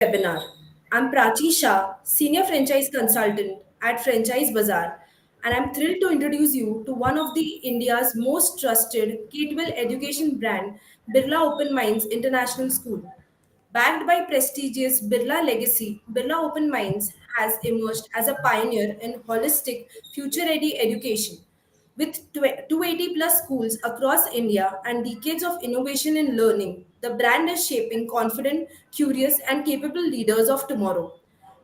webinar. I'm Prachi Shah, Senior Franchise Consultant at Franchise Bazaar, and I'm thrilled to introduce you to one of the India's most trusted K12 education brand, Birla Open Minds International School. Backed by prestigious Birla legacy, Birla Open Minds has emerged as a pioneer in holistic, future-ready education. With 280 plus schools across India and decades of innovation in learning, the brand is shaping confident, curious, and capable leaders of tomorrow.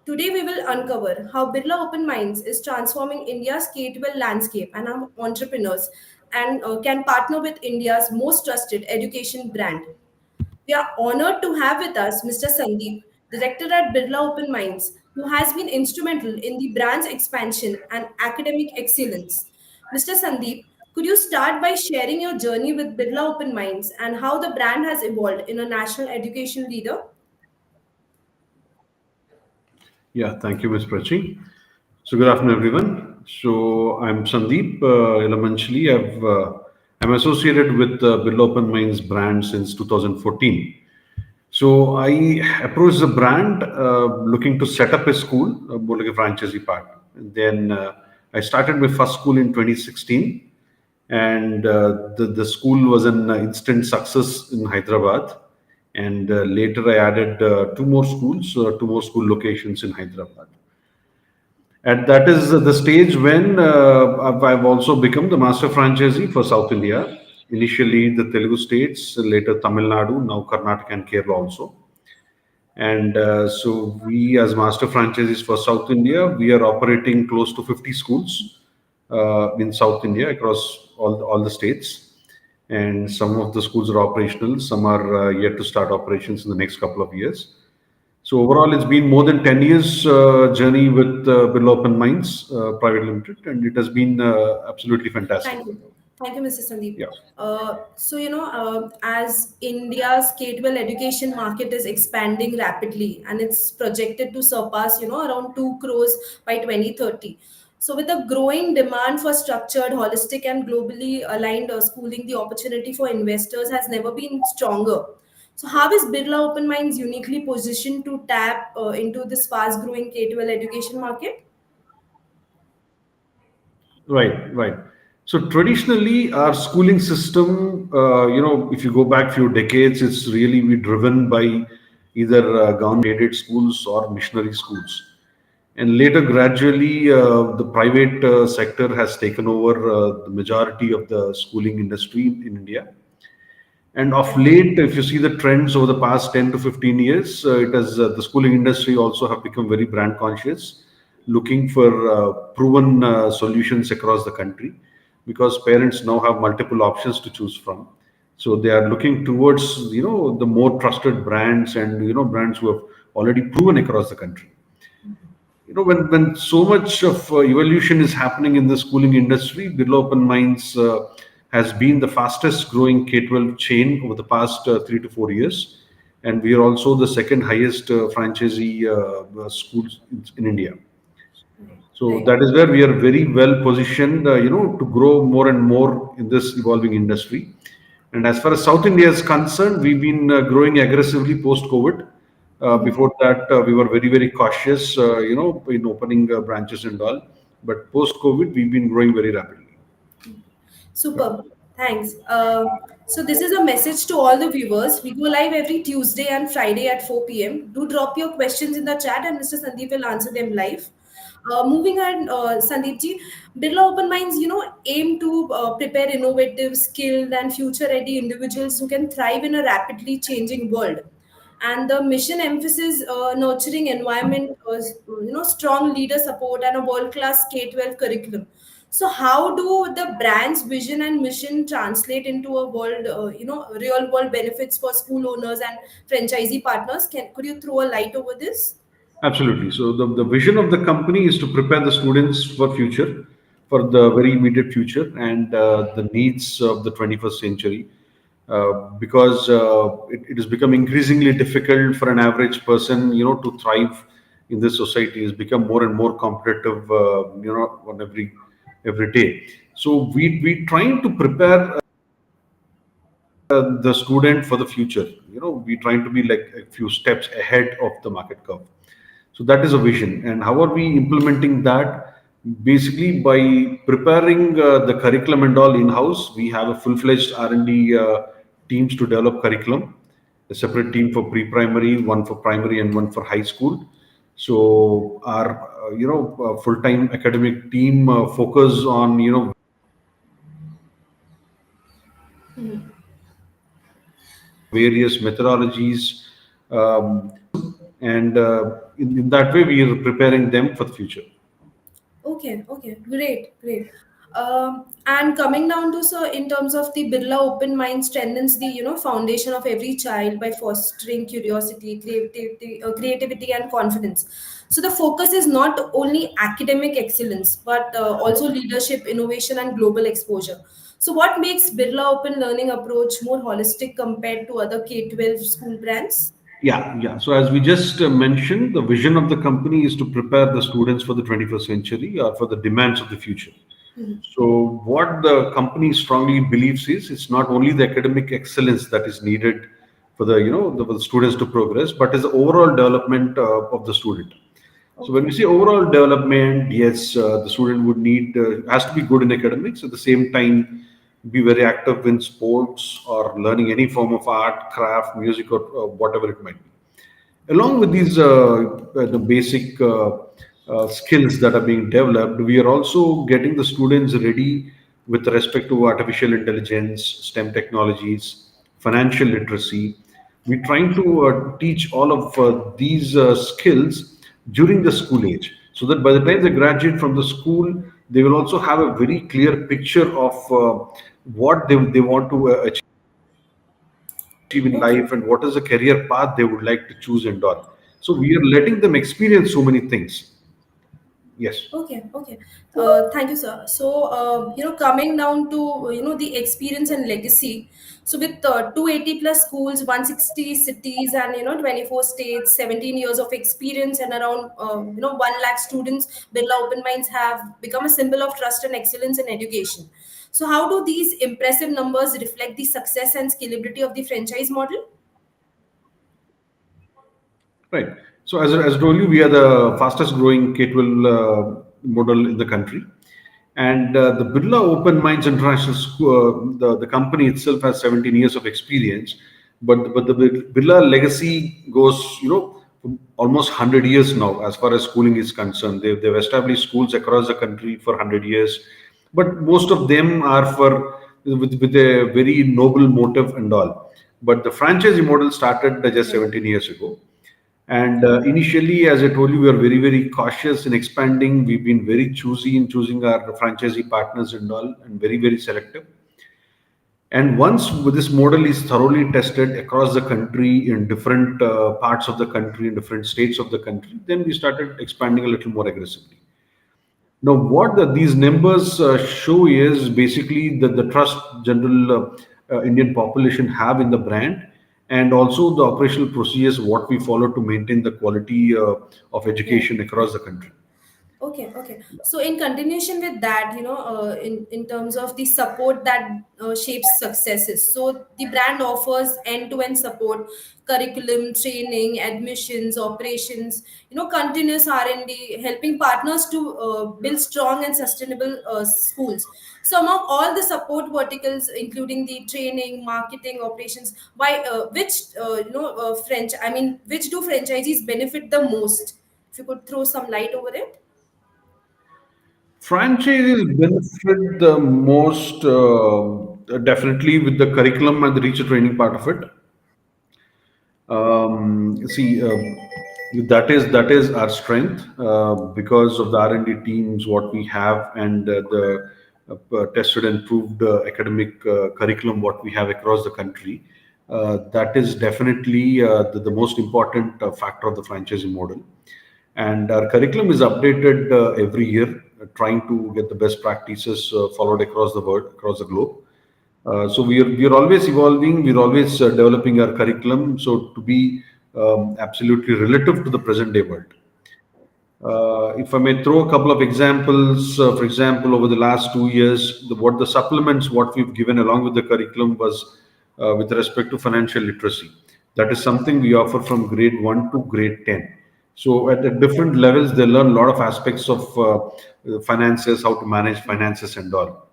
Today, we will uncover how Birla Open Minds is transforming India's K-12 landscape and how entrepreneurs and can partner with India's most trusted education brand. We are honored to have with us Mr. Sandeep, Director at Birla Open Minds, who has been instrumental in the brand's expansion and academic excellence. Mr. Sandeep, could you start by sharing your journey with Birla Open Minds and how the brand has evolved in a national education leader? Yeah, thank you, Ms. Prachi. So, good afternoon, everyone. So, I'm Sandeep Ilamanchili. I'm associated with Birla Open Minds brand since 2014. So, I approached the brand looking to set up a school, more like a franchisee part. And then I started my first school in 2016, and the school was an instant success in Hyderabad. And later, I added two more school locations in Hyderabad. And that is the stage when I've also become the master franchisee for South India. Initially, the Telugu states, later Tamil Nadu, now Karnataka and Kerala also. And so we, as master franchisees for South India, we are operating close to 50 schools in South India across all the states. And some of the schools are operational, some are yet to start operations in the next couple of years. So overall, it's been more than 10 years journey with Birla Open Minds Private Limited, and it has been absolutely fantastic. Thank you. Thank you, Mr. Sandeep. Yeah. As India's K-12 education market is expanding rapidly and it's projected to surpass, around 2 crores by 2030. So, with a growing demand for structured, holistic, and globally aligned schooling, the opportunity for investors has never been stronger. So, how is Birla Open Minds uniquely positioned to tap into this fast growing K-12 education market? Right, right. So traditionally, our schooling system, if you go back few decades, it's really be driven by either government-aided schools or missionary schools. And later, gradually, the private sector has taken over the majority of the schooling industry in India. And of late, if you see the trends over the past 10 to 15 years, it has the schooling industry also have become very brand conscious, looking for proven solutions across the country, because parents now have multiple options to choose from. So they are looking towards the more trusted brands and brands who have already proven across the country. When so much of evolution is happening in the schooling industry, Birla Open Minds has been the fastest growing K-12 chain over the past 3 to 4 years, and we are also the second highest franchisee schools in India. So Right. that is where we are very well positioned, to grow more and more in this evolving industry. And as far as South India is concerned, we've been growing aggressively post-COVID. Before that, we were very, very cautious, in opening branches and all. But post-COVID, we've been growing very rapidly. Superb. Thanks. So this is a message to all the viewers. We go live every Tuesday and Friday at 4 p.m. Do drop your questions in the chat and Mr. Sandeep will answer them live. Moving on, Sandeep ji, Birla Open Minds, aim to prepare innovative, skilled, and future-ready individuals who can thrive in a rapidly changing world. And the mission emphasis nurturing environment, strong leader support, and a world-class K-12 curriculum. So, how do the brand's vision and mission translate into a world, real world benefits for school owners and franchisee partners? Could you throw a light over this? Absolutely. So the vision of the company is to prepare the students for future, for the very immediate future, and the needs of the 21st century. Because it has become increasingly difficult for an average person, to thrive in this society. Has become more and more competitive, on every day. So we trying to prepare the student for the future. We're trying to be like a few steps ahead of the market curve. So that is a vision. And how are we implementing that? Basically, by preparing the curriculum and all in-house. We have a full-fledged R&D teams to develop curriculum. A separate team for pre-primary, one for primary, and one for high school. So our full-time academic team focus on various methodologies, and in that way we are preparing them for the future. Okay, okay, great, great. And coming down to, so in terms of the Birla Open Mind strengthens the foundation of every child by fostering curiosity, creativity, and confidence. So the focus is not only academic excellence but also leadership, innovation, and global exposure. So what makes Birla Open Learning approach more holistic compared to other K12 school brands? Yeah. So as we just mentioned, the vision of the company is to prepare the students for the 21st century or for the demands of the future. So what the company strongly believes is it's not only the academic excellence that is needed for the students to progress, but is the overall development of the student. So when we Okay, say overall development, yes, the student would need has to be good in academics. At the same time, be very active in sports or learning any form of art, craft, music, or whatever it might be. Along with these the basic skills that are being developed, we are also getting the students ready with respect to artificial intelligence, STEM technologies, financial literacy. We're trying to teach all of these skills during the school age, so that by the time they graduate from the school, they will also have a very clear picture of what they want to achieve in okay. life and what is the career path they would like to choose and all. So we are letting them experience so many things. Yes. Okay, okay. Thank you, sir. So, coming down to, the experience and legacy. So, with 280 plus schools, 160 cities, and, 24 states, 17 years of experience, and around, 1 lakh students, Birla Open Minds have become a symbol of trust and excellence in education. So, how do these impressive numbers reflect the success and scalability of the franchise model? Right. So as I told you, we are the fastest growing K12 model in the country. And the Birla Open Minds International School, the company itself has 17 years of experience, but the Birla legacy goes, almost 100 years now as far as schooling is concerned. They've established schools across the country for 100 years, but most of them are with a very noble motive and all. But the franchisee model started just Right. 17 years ago. And initially, as I told you, we are very, very cautious in expanding. We've been very choosy in choosing our franchisee partners and all, and very, very selective. And once this model is thoroughly tested across the country in different parts of the country, in different states of the country, then we started expanding a little more aggressively. Now, what these numbers show is basically the trust general Indian population have in the brand, and also the operational procedures what we follow to maintain the quality of Right. education across the country. Okay, okay. So in continuation with that, in terms of the support that shapes successes, so the brand offers end-to-end support, curriculum, training, admissions, operations, continuous R&D, helping partners to build strong and sustainable schools. So among all the support verticals, including the training, marketing, operations, by which do franchisees benefit the most? If you could throw some light over it. Franchises benefit the most definitely with the curriculum and the teacher training part of it. See, that is our strength because of the R&D teams what we have, and the tested and proved academic curriculum what we have across the country. That is definitely the most important factor of the franchising model. And our curriculum is updated every year, trying to get the best practices followed across the world, across the globe. So we are always evolving. We're always developing our curriculum so to be absolutely relative to the present day world. If I may throw a couple of examples, for example, over the last 2 years, what the supplements what we've given along with the curriculum was with respect to financial literacy. That is something we offer from grade 1 to grade 10. So at the different levels, they learn a lot of aspects of finances, how to manage finances and all.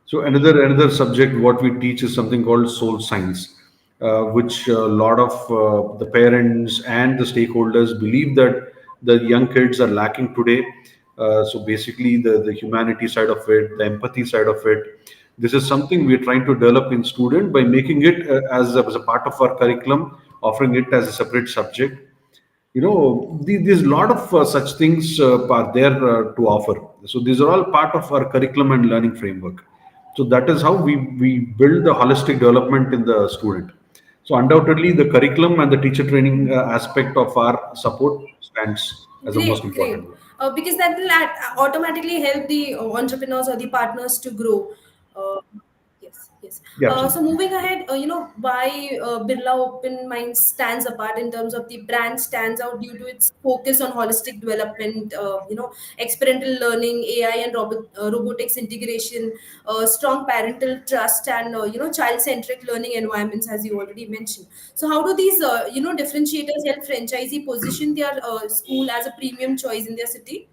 So another subject what we teach is something called soul science, which a lot of the parents and the stakeholders believe that the young kids are lacking today. So basically, the humanity side of it, the empathy side of it. This is something we're trying to develop in student by making it as a part of our curriculum, offering it as a separate subject. There's a lot of such things are there to offer. So these are all part of our curriculum and learning framework. So that is how we build the holistic development in the student. So undoubtedly the curriculum and the teacher training aspect of our support stands as the most Great, important great. one. Because that will automatically help the entrepreneurs or the partners to grow. Uh, yes, yes. Yeah, So absolutely. moving ahead, why Birla Open Minds stands apart in terms of the brand stands out due to its focus on holistic development, experiential learning, AI and robotics integration, strong parental trust, and child-centric learning environments, as you already mentioned. So how do these differentiators help franchisee position their school as a premium choice in their city?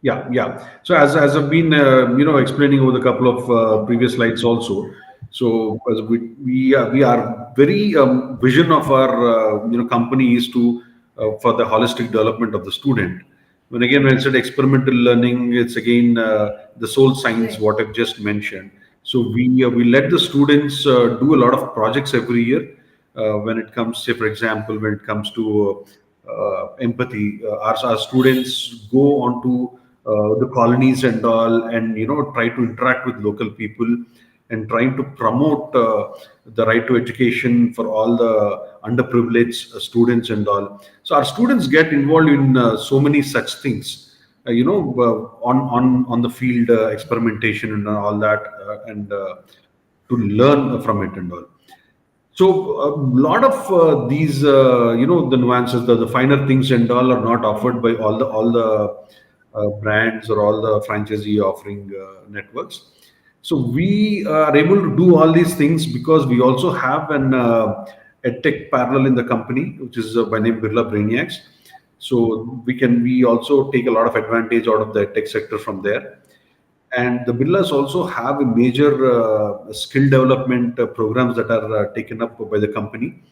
Yeah, yeah. So as I've been explaining over the couple of previous slides also. So as we are very vision of our company is to for the holistic development of the student. When I said experimental learning, it's again the soul science Right. what I've just mentioned. So we let the students do a lot of projects every year. When it comes, say for example, when it comes to empathy, our students go on to the colonies and all, and try to interact with local people and trying to promote the right to education for all the underprivileged students and all. So our students get involved in so many such things, on the field experimentation and all that, and to learn from it and all. So a lot of these, the nuances, the finer things and all are not offered by all the brands or all the franchisee offering networks. So we are able to do all these things because we also have an edtech parallel in the company, which is by name Birla Brainiacs. So we also take a lot of advantage out of the tech sector from there. And the Birlas also have a major skill development programs that are taken up by the company.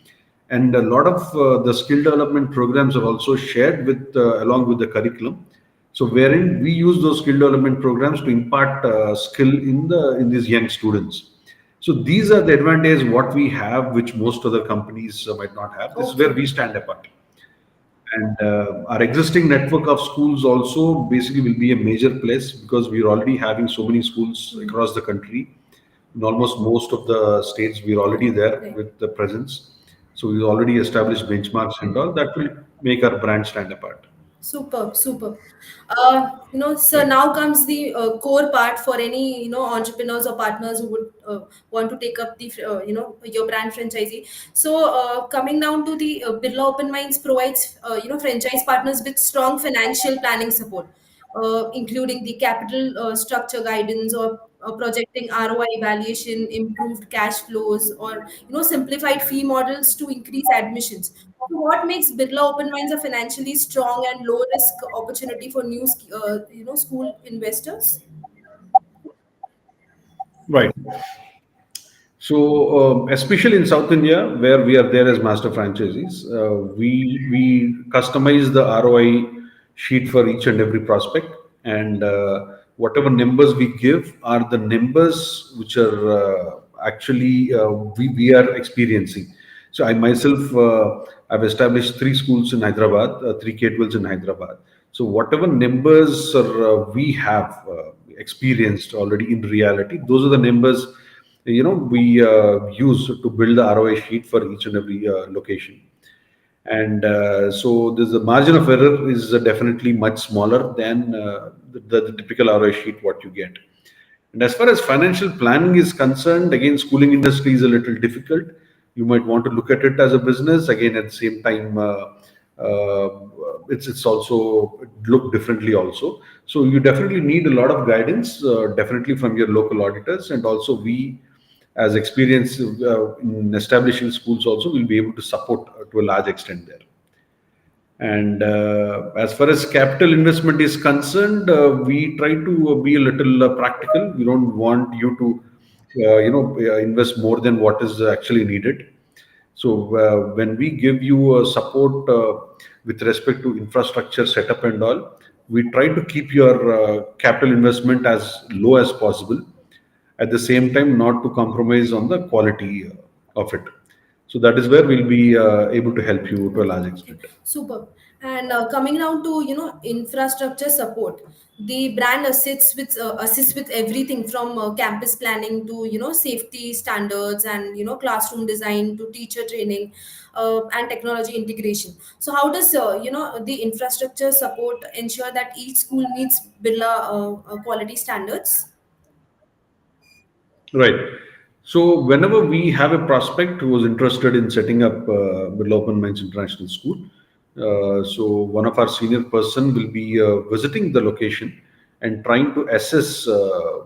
And a lot of the skill development programs are also shared with along with the curriculum. So wherein we use those skill development programs to impart skill in these young students. So these are the advantages what we have, which most other companies might not have. This is where Okay. we stand apart. And our existing network of schools also basically will be a major place because we're already having so many schools Hmm. across the country. In almost most of the states, we're already there Right. with the presence. So we've already established benchmarks and all that will make our brand stand apart. Superb, superb. So Right. now comes the core part for any entrepreneurs or partners who would want to take up the your brand franchisee. So coming down to the Birla Open Minds provides franchise partners with strong financial planning support, including the capital structure guidance or projecting ROI evaluation, improved cash flows, or simplified fee models to increase admissions. So what makes Birla Open Minds a financially strong and low risk opportunity for new school investors? Right. So, especially in South India, where we are there as master franchisees, we customize the ROI sheet for each and every prospect, and whatever numbers we give are the numbers which are actually we are experiencing. So, I myself I've established three schools in Hyderabad, three K12s in Hyderabad. So, whatever numbers we have experienced already in reality, those are the numbers we use to build the ROI sheet for each and every location. And so there's the margin of error is definitely much smaller than the typical ROI sheet what you get. And as far as financial planning is concerned, again, schooling industry is a little difficult. You might want to look at it as a business. Again, at the same time, uh, it's also look differently also. So you definitely need a lot of guidance, definitely from your local auditors, and also we as experience in establishing schools also, will be able to support to a large extent there. And as far as capital investment is concerned, we try to be a little practical. We don't want you to, invest more than what is actually needed. So when we give you support with respect to infrastructure setup and all, we try to keep your capital investment as low as possible. At the same time, not to compromise on the quality of it. So that is where we'll be able to help you to a large Okay, extent. super. And coming down to infrastructure support, the brand assists with everything from campus planning to safety standards and classroom design to teacher training and technology integration. So how does the infrastructure support ensure that each school meets Birla quality standards? Right. So whenever we have a prospect who is interested in setting up Birla Open Minds International School, so one of our senior person will be visiting the location and trying to assess, the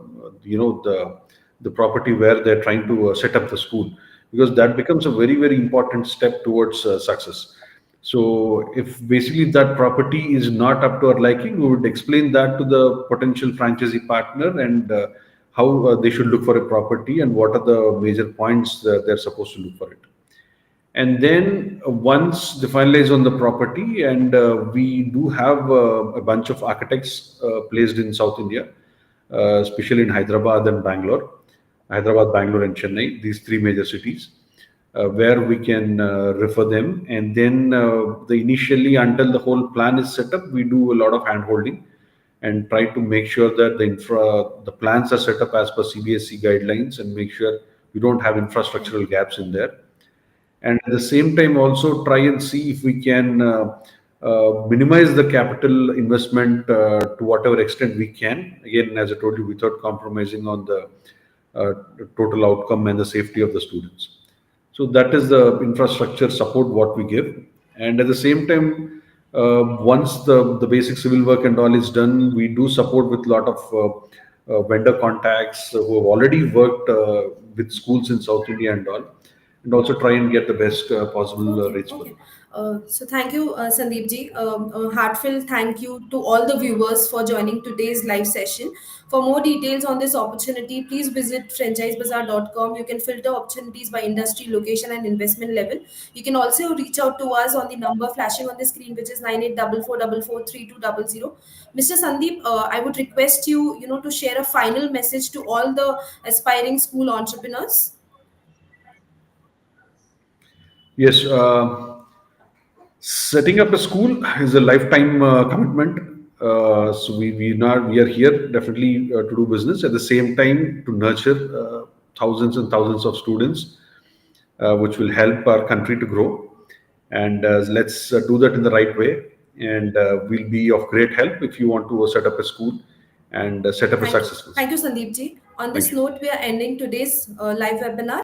property where they're trying to set up the school, because that becomes a very very important step towards success. So if basically that property is not up to our liking, we would explain that to the potential franchisee partner, and how they should look for a property and what are the major points that they're supposed to look for it. And then once they finalize on the property, and we do have a bunch of architects placed in South India, especially in Hyderabad and Bangalore, Hyderabad, Bangalore, and Chennai, these three major cities, where we can refer them. And then the initially, until the whole plan is set up, we do a lot of hand holding and try to make sure that the plans are set up as per CBSE guidelines, and make sure we don't have infrastructural gaps in there. And at the same time also try and see if we can minimize the capital investment to whatever extent we can, again as I told you, without compromising on the uh, total outcome and the safety of the students. So that is the infrastructure support what we give. And at the same time, once the basic civil work and all is done, we do support with a lot of vendor contacts who have already worked with schools in South India and also try and get the best possible Okay, rates for okay. them. So thank you, Sandeep ji. A heartfelt thank you to all the viewers for joining today's live session. For more details on this opportunity, please visit franchisebazaar.com. You can filter opportunities by industry, location, and investment level. You can also reach out to us on the number flashing on the screen, which is 9844443200. Mr. Sandeep, I would request you, to share a final message to all the aspiring school entrepreneurs. Yes, setting up a school is a lifetime commitment. So we are here definitely to do business, at the same time to nurture thousands and thousands of students, which will help our country to grow. And let's do that in the right way. And we'll be of great help if you want to set up a school and set up a Thank you. successful Thank school. you, Sandeep ji. On Thank this you. note, we are ending today's live webinar.